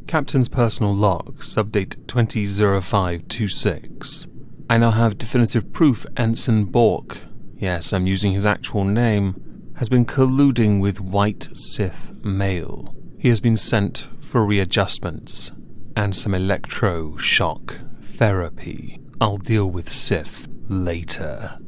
Captain's personal log, subdate 200526. I now have definitive proof Ensign Bork, yes, I'm using his actual name, has been colluding with white Sith male. He has been sent for readjustments and some electroshock therapy. I'll deal with Sith later.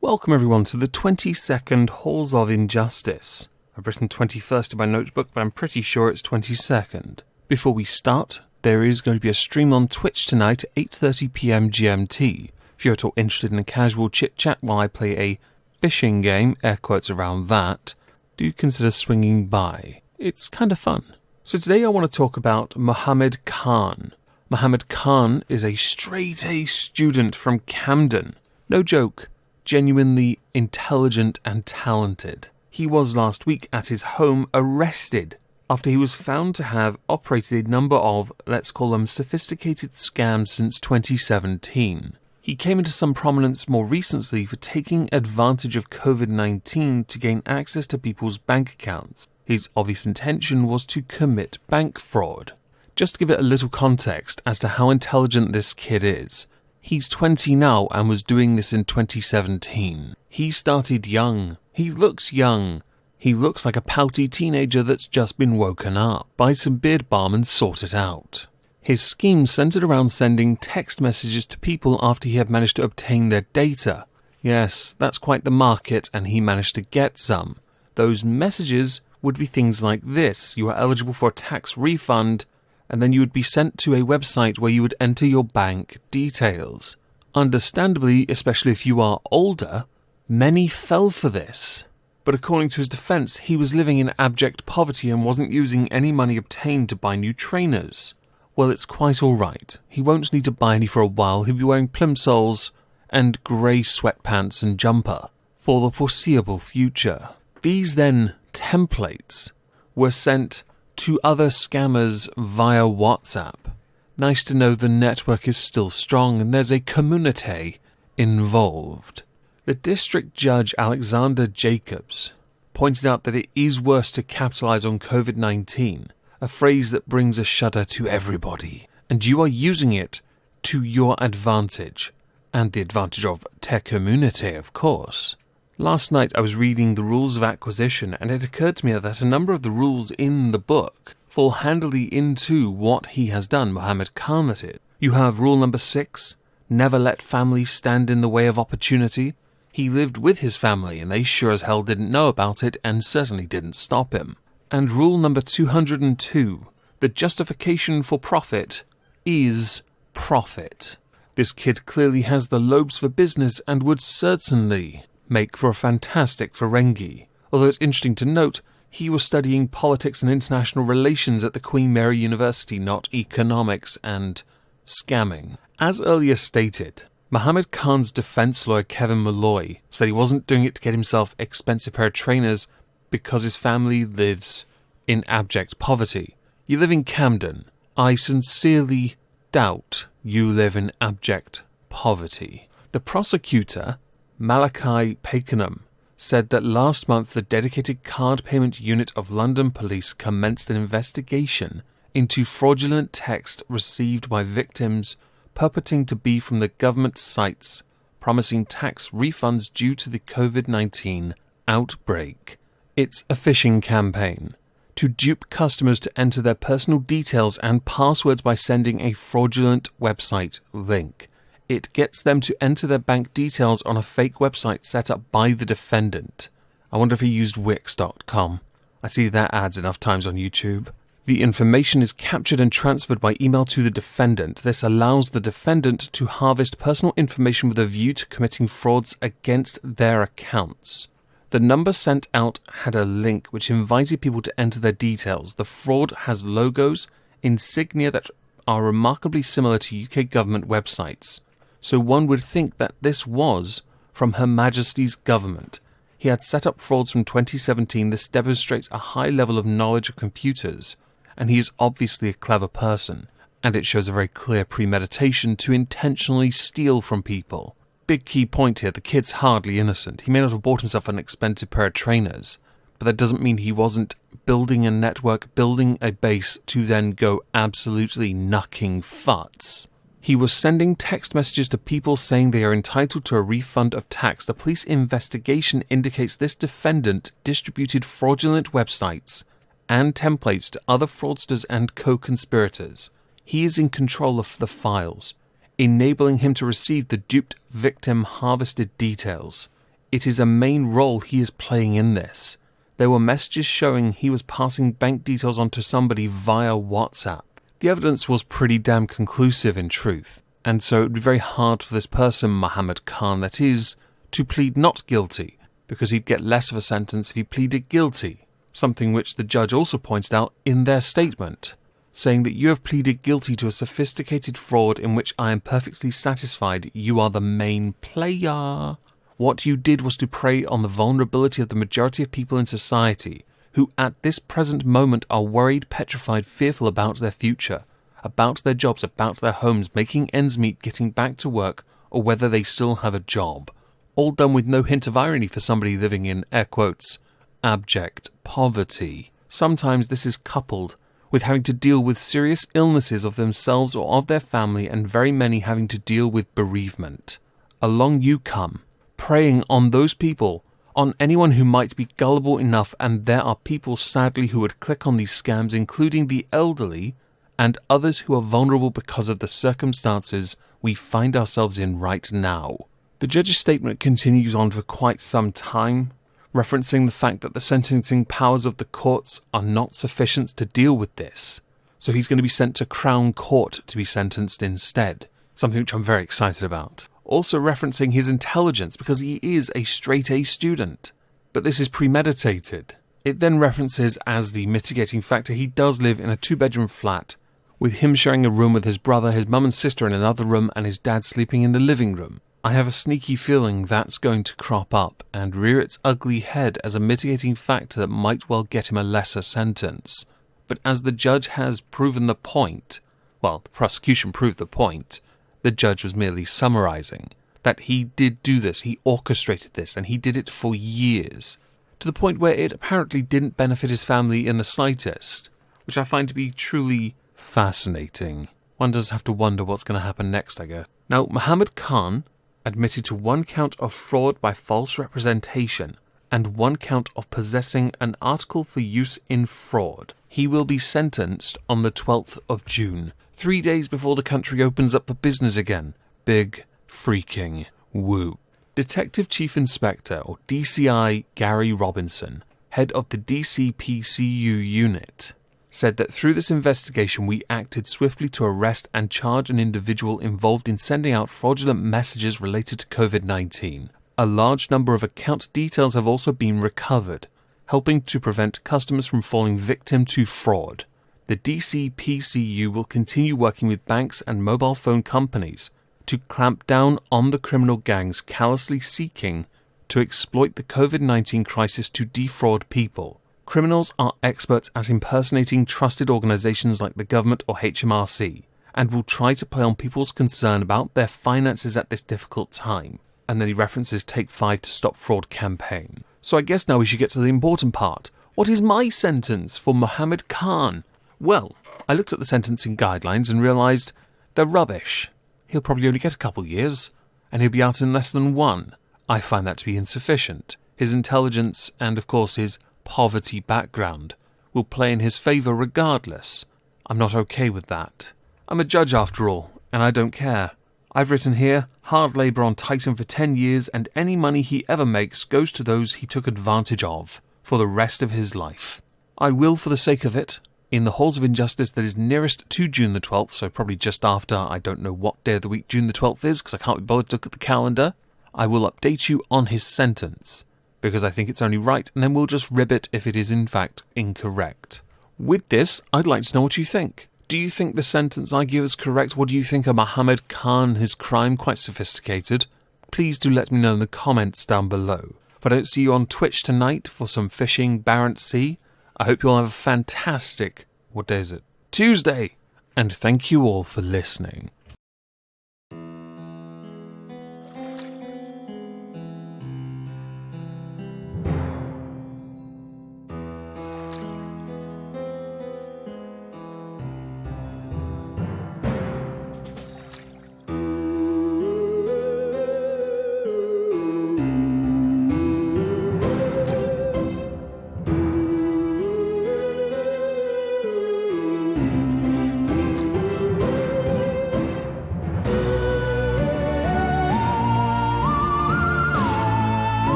Welcome everyone to the 22nd Halls of Injustice. I've written 21st in my notebook, but I'm pretty sure it's 22nd. Before we start, there is going to be a stream on Twitch tonight at 8:30 PM GMT. If you're at all interested in a casual chit-chat while I play a fishing game, air quotes around that, do consider swinging by. It's kind of fun. So today I want to talk about Mohammed Khan. Mohammed Khan is a straight-A student from Camden. No joke, genuinely intelligent and talented. He was last week at his home arrested after he was found to have operated a number of, let's call them sophisticated scams since 2017. He came into some prominence more recently for taking advantage of COVID-19 to gain access to people's bank accounts. His obvious intention was to commit bank fraud. Just to give it a little context as to how intelligent this kid is, he's 20 now and was doing this in 2017. He started young. He looks young. He looks like a pouty teenager that's just been woken up. Buy some beard balm and sort it out. His scheme centered around sending text messages to people after he had managed to obtain their data. Yes, that's quite the market, and he managed to get some. Those messages would be things like this: you are eligible for a tax refund, and then you would be sent to a website where you would enter your bank details. Understandably, especially if you are older, many fell for this. But according to his defense, he was living in abject poverty and wasn't using any money obtained to buy new trainers. Well, it's quite alright. He won't need to buy any for a while. He'll be wearing plimsolls and grey sweatpants and jumper for the foreseeable future. These then templates were sent to other scammers via WhatsApp. Nice to know the network is still strong and there's a community involved. The district judge Alexander Jacobs pointed out that it is worse to capitalize on COVID-19, a phrase that brings a shudder to everybody, and you are using it to your advantage, and the advantage of tech community, of course. Last night I was reading the rules of acquisition, and it occurred to me that a number of the rules in the book fall handily into what he has done, Mohammed Khan at it. You have rule number 6, never let family stand in the way of opportunity. He lived with his family, and they sure as hell didn't know about it, and certainly didn't stop him. And rule number 202, the justification for profit is profit. This kid clearly has the lobes for business and would certainly make for a fantastic Ferengi. Although it's interesting to note, he was studying politics and international relations at the Queen Mary University, not economics and scamming. As earlier stated, Mohammed Khan's defense lawyer Kevin Malloy said he wasn't doing it to get himself expensive pair of trainers because his family lives in abject poverty. You live in Camden. I sincerely doubt you live in abject poverty. The prosecutor, Malachi Pakenham, said that last month the dedicated card payment unit of London Police commenced an investigation into fraudulent text received by victims purporting to be from the government sites promising tax refunds due to the COVID-19 outbreak. It's a phishing campaign to dupe customers to enter their personal details and passwords by sending a fraudulent website link. It gets them to enter their bank details on a fake website set up by the defendant. I wonder if he used Wix.com. I see that ads enough times on YouTube. The information is captured and transferred by email to the defendant. This allows the defendant to harvest personal information with a view to committing frauds against their accounts. The number sent out had a link which invited people to enter their details. The fraud has logos, insignia that are remarkably similar to UK government websites. So one would think that this was from Her Majesty's government. He had set up frauds from 2017. This demonstrates a high level of knowledge of computers, and he is obviously a clever person, and it shows a very clear premeditation to intentionally steal from people. Big key point here, the kid's hardly innocent. He may not have bought himself an expensive pair of trainers, but that doesn't mean he wasn't building a network, building a base to then go absolutely knucking futs. He was sending text messages to people saying they are entitled to a refund of tax. The police investigation indicates this defendant distributed fraudulent websites and templates to other fraudsters and co-conspirators. He is in control of the files, enabling him to receive the duped victim harvested details. It is a main role he is playing in this. There were messages showing he was passing bank details onto somebody via WhatsApp. The evidence was pretty damn conclusive in truth, and so it would be very hard for this person, Mohammed Khan, that is, to plead not guilty, because he'd get less of a sentence if he pleaded guilty, something which the judge also pointed out in their statement, saying that you have pleaded guilty to a sophisticated fraud in which I am perfectly satisfied you are the main player. What you did was to prey on the vulnerability of the majority of people in society, who at this present moment are worried, petrified, fearful about their future, about their jobs, about their homes, making ends meet, getting back to work, or whether they still have a job. All done with no hint of irony for somebody living in, air quotes, abject poverty. Sometimes this is coupled with having to deal with serious illnesses of themselves or of their family, and very many having to deal with bereavement. Along you come, preying on those people, on anyone who might be gullible enough, and there are people sadly who would click on these scams, including the elderly and others who are vulnerable because of the circumstances we find ourselves in right now. The judge's statement continues on for quite some time, referencing the fact that the sentencing powers of the courts are not sufficient to deal with this, so he's going to be sent to Crown Court to be sentenced instead, something which I'm very excited about. Also referencing his intelligence, because he is a straight-A student. But this is premeditated. It then references as the mitigating factor he does live in a 2-bedroom flat, with him sharing a room with his brother, his mum and sister in another room, and his dad sleeping in the living room. I have a sneaky feeling that's going to crop up and rear its ugly head as a mitigating factor that might well get him a lesser sentence. But as the judge has proven the point, well, the prosecution proved the point, the judge was merely summarizing that he did do this, he orchestrated this, and he did it for years, to the point where it apparently didn't benefit his family in the slightest, which I find to be truly fascinating. One does have to wonder what's going to happen next, I guess. Now, Mohammed Khan admitted to 1 count of fraud by false representation and 1 count of possessing an article for use in fraud. He will be sentenced on the 12th of June, 3 days before the country opens up for business again. Big freaking woo. Detective Chief Inspector, or DCI, Gary Robinson, head of the DCPCU unit, said that through this investigation we acted swiftly to arrest and charge an individual involved in sending out fraudulent messages related to COVID-19. A large number of account details have also been recovered, helping to prevent customers from falling victim to fraud. The DCPCU will continue working with banks and mobile phone companies to clamp down on the criminal gangs callously seeking to exploit the COVID-19 crisis to defraud people. Criminals are experts at impersonating trusted organizations like the government or HMRC, and will try to play on people's concern about their finances at this difficult time. And then he references Take 5 to Stop Fraud campaign. So I guess now we should get to the important part. What is my sentence for Mohammed Khan? Well, I looked at the sentencing guidelines and realised they're rubbish. He'll probably only get a couple years, and he'll be out in less than 1. I find that to be insufficient. His intelligence and, of course, his poverty background will play in his favour regardless. I'm not okay with that. I'm a judge after all, and I don't care. I've written here, hard labour on Tyson for 10 years, and any money he ever makes goes to those he took advantage of for the rest of his life. I will, for the sake of it, in the halls of injustice that is nearest to June the 12th, so probably just after, I don't know what day of the week June the 12th is, because I can't be bothered to look at the calendar, I will update you on his sentence, because I think it's only right, and then we'll just rib it if it is in fact incorrect. With this, I'd like to know what you think. Do you think the sentence I give is correct? What do you think of Mohammed Khan, his crime? Quite sophisticated. Please do let me know in the comments down below. If I don't see you on Twitch tonight for some fishing Barents Sea, I hope you'll have a fantastic, what day is it? Tuesday! And thank you all for listening.